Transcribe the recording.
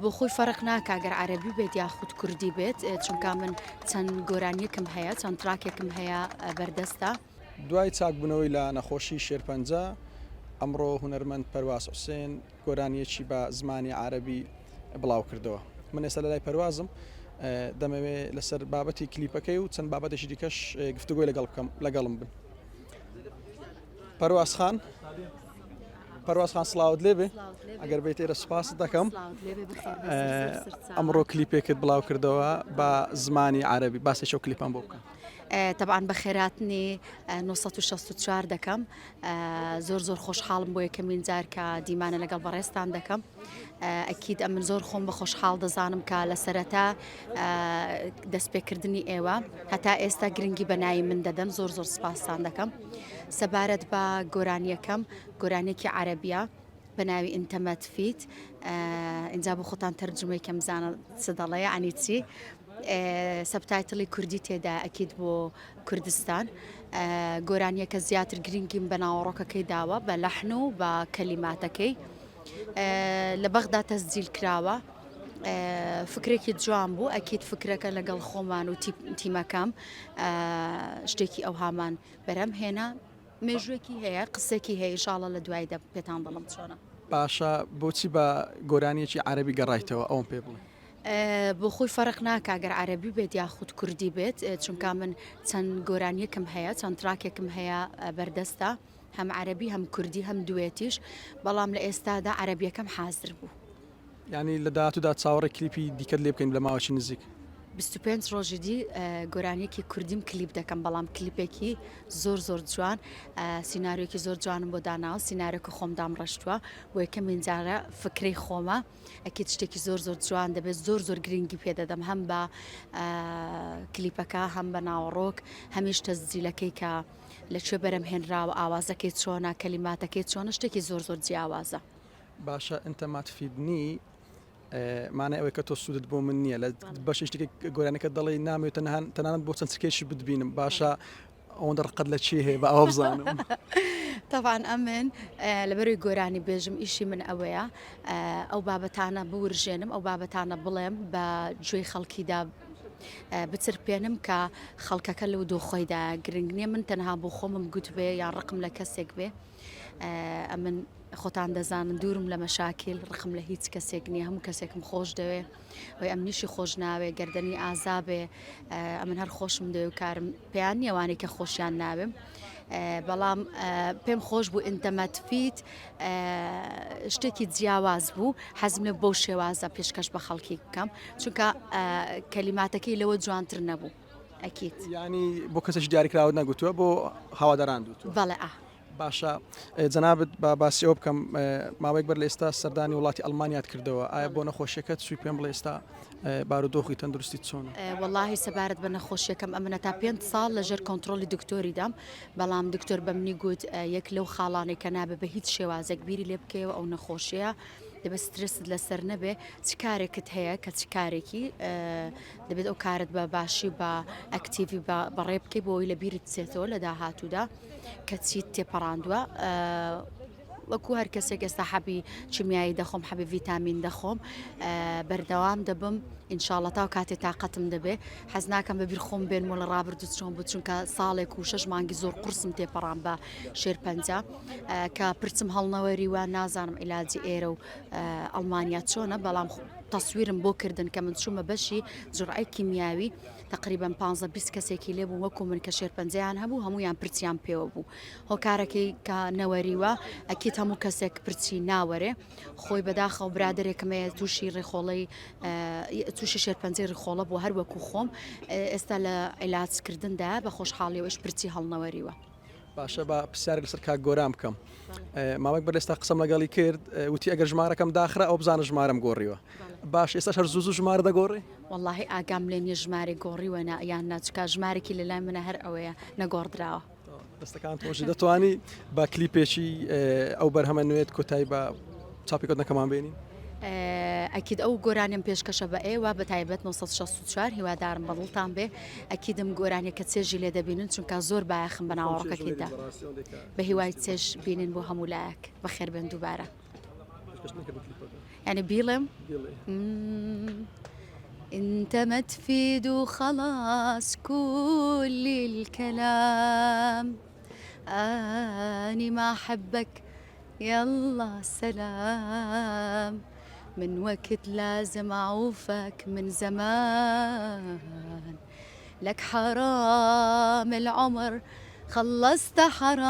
بۆ خۆی فەرق ناکە ئەگەر عەرەبی بێت یاخود کوردی بێت چونکە من چەند گۆرانیەکم هەیە چەند تراکێکم هەیە بەردەستە. دوای چاکبوونەوەی لە نەخۆشی شێرپەنجە ئەمڕۆ هونەرمەند پەرواز حوسێن گۆرانیەکی بە زمانی عەرەبی بڵاو کردەوە. من ئێستا لە لای پەروازم دەمەوێت لەسەر بابەتی کلیپەکەی و چەند بابەتێکی دیکەش گفتوگۆی لەگەڵم بن. پەرواز خان سڵاوت لێبێ ئەگەر بێت ئێرە سوپاس دەکەم. ئەمڕۆ کلیپێکت بڵاو کردەوە بە زمانی عەرەبی باسێکی ئەو کلیپان بۆ بکەم. طبعاً بە خێراتنی 964 دەکەم زۆر خۆشحاڵم بۆ یەکەمین جار کە دیمانە لەگەڵ بەڕێستان دەکەم. ئەکید ئەمن زۆر خۆم بە خۆشحاڵ دەزانم کە لە سەرەتا دەستپێکردنی ئێوە هەتا ئێستا گرنگی بەناوی من دەدەم زۆر سپاسان دەکەم. سەبارەت بە گۆرانیەکەم گۆرانێکی عەرەبیە بە ناوی ئینتەمەت فیت ئینجا بۆ خۆتان تەرجمەیەکەم بزانە چ دەڵێ یعنی چی. سەبتایتڵی کوردی تێدا ئەکید بۆ کوردستان گۆرانیەکە زیاتر گرنگیم بە ناوەڕۆکەکەی داوە بە لەحن و بە کەلیماتەکەی لە بەغدا تەسجیل کراوە. فکرێکی جوان بوو ئەکید فکرەکە لەگەڵ خۆمان و تیمەکەم شتێکی ئەو هامان بەرەم هێنا مێژوێکی هەیە قسێکی هەیە ئینشاڵڵا لە دوایدا پێتان دەڵم چۆنە. باشە بۆچی بە گۆرانیەکی عەرەبی گەڕایتەوە ئەوم پێ بڵێ. بۆ خۆی فەرق ناکە ئەگەر عەرەبی بێت یاخود کوردی بێت چونکە من چەند گۆرانیەکم هەیە چەند تراکێکم هەیە بەردەستە هەم عەرەبی هەم کوردی هەم دوێتیش بەڵام لە ئێستادا عەرەبیەکەم حازر بوو. ینی لە داهاتوودا چاوەڕێ کلیپی دیکەت لێ بکەین لە ماوەی نزیک 25 ڕۆژی دی گۆرانیەکی کوردیم کلیپ دەکەم بەڵام کلیپێکی زۆر جوان سیناریۆکی زۆر جوانم بۆ داناوە سیناریۆکە خۆم دامڕەشتووە بۆ یەکەمین جارە فکرەی خۆمە ئەکید شتێکی زۆر جوان دەبێت زۆر گرنگی پێدەدەم هەم بە کلیپەکە هەم بە ناوەڕۆک هەمیش تەسجیلەکەی کە لەکوێ بەرەم هێنراوە ئاوازەکەی چۆنە کەلیماتەکەی چۆنە شتێکی زۆر جیاوازە. باشە ئینتەمات فیدنی مانای ئەوەی کە تۆ سوودت بۆ من نییە لە بەش شتێکی گۆرانەکە دەڵی نامێت تەنانەت بۆ چەند سکێشی ببینم باشە ئەوەندە ڕقت لە چی هەیە بە ئەوە بزانم. طبعاً ئەمن لەبەروی گۆرانی بێژم ئیشی من ئەوەیە ئەو بابەتانە بورژێنم ئەو بابەتانە بڵێم بە گوێی خەڵکیدا بچرپێنم کە خەڵکەکە لەو دۆخۆیدا گرنگ نییە من تەنها بۆ خۆمم گوت بێ یان ڕقم لە کەسێک بێ ئەمن خۆتان دەزانن دوورم لە مەشاکل ڕقم لە هیچ کەسێک نییە هەموو کەسێکم خۆش دەوێ وی ئەم نیشی خۆش ناوێ گەردەنی ئازابێ ئەمن هەر خۆشم دەوێ و کارم پێیان نیەوانێک کە خۆشیان ناوێم بەڵام پێم خۆش بوو ئینتەمەت فیت شتێکی جیاواز بوو حەزم لێ بەو شێوازە پێشکەش بە خەڵکی بکەم چونکە کەلیماتەکەی لەوە جوانتر نەبوو ئەکید ینی بۆ کەسش دیاریکراوە نەگوتووە بۆ هەوادەران دوتوە. بەڵێ باشە جەنابەت بە باسی ئەو بکەم ماوەیەک بەر لە ئێستا سەردانی وڵاتی ئەڵمانیات کردەوە ئایا بۆ نەخۆشیەکەت سوی پێم بڵێ ئێستا بارودۆخی تەندروستی چۆنە؟ واللهی سەبارەت بە نەخۆشیەکەم ئەمنە تا 5 ساڵ لەژێر کۆنتترۆلی دکتۆری دام بەڵام دکتۆر بە منی گوت یەک لەو خاڵانێک کە نابێ بە هیچ شێوازێک بیری لێ بکەوە ئەو نەخۆشیە دەبێت سترست لەسەر نەبێ چ کارێکت هەیە کە چ کارێکی دەبێت ئەو کارت بە باشی بە ئەکتیڤی بەڕێ بکەی بۆی لە بیرت چێتەوە لە داهاتوودا کە چیت تێپەڕاندووە وەکو هەر کەسێک ئێستا حەبی چیمیایی دەخۆم حەبی ڤیتامین دەخۆم بەردەوام دەبم ئینشاڵڵە تا و کاتێ تااقەتم دەبێ حەز ناکەم بەبیر خۆم بێنمە لە ڕابردوو چۆن بوو چونکە ساڵێک و 6 مانگی زۆر قورسم تێپەڕام بە شێرپەنجە کە پرچم هەڵنەوەری وە نازانم عیلاجی ئێرە و ئەڵمانیا چۆنە بەڵام تەسویرم بۆ کردن کە من چوومە بەشی جوڕعی کیمیاوی تقریبا 15-20 کەسێکی لێبوو وەکو من کە شێرپەنجەیان هەبوو هەمویان پرچیان پێوە بوو هۆکارەکەی کە نەوەریوە ئەکیت هەموو کەسێک پرچی ناوەرێ خۆی بەداخەو برادێکمەیە تووشی ڕێخۆڵی تووشی شێرپەنجەی ڕخۆڵە بۆ هەر وەکو خۆم ئێستا لە عیلاجکردندا بە خۆشحاڵیەوەش پرچی هەڵنەوەریوە. باشە بە پرسیارێک لەسەر کاک گۆران بکەم ماوەیەک بەر ئێستا قسەم لەگەڵی کرد وتی ئەگەر ژمارەکەم داخرا ئەو بزانە ژمارەم گۆڕیوە باش ئێستا هەر زوو ژمارە دەگۆڕی؟ واللهی ئاگام لێ نیە ژمارە گۆڕیوە یان ناچکا ژمارێکی لەلای منە هەر ئەوەیە نەگۆڕدراوە. دەستەکان تۆشی دەتوانی با کلیپێکی ئەو بەرهەمە نوێت کۆتایی بە چاپیکۆت نەکەمان بێنین؟ ئەکید ئەو گۆرانیم پێشکەشە بە ئێوە بە تایبەت 964 هیوادارم بەڵتان بێ ئەکیدم گۆرانێکە چێژی لێ دەبینن چونکە زۆر باەخم بە ناوەڕەکەکیدا بە هیوای چێژ بینین بۆ هەموو لایەک بەخێر بن دووبارە يعني بيلم. انت ما تفيد وخلاص كل الكلام، اني ما احبك يلا سلام، من وقت لازم اعوفك من زمان، لك حرام العمر خلصت حرام،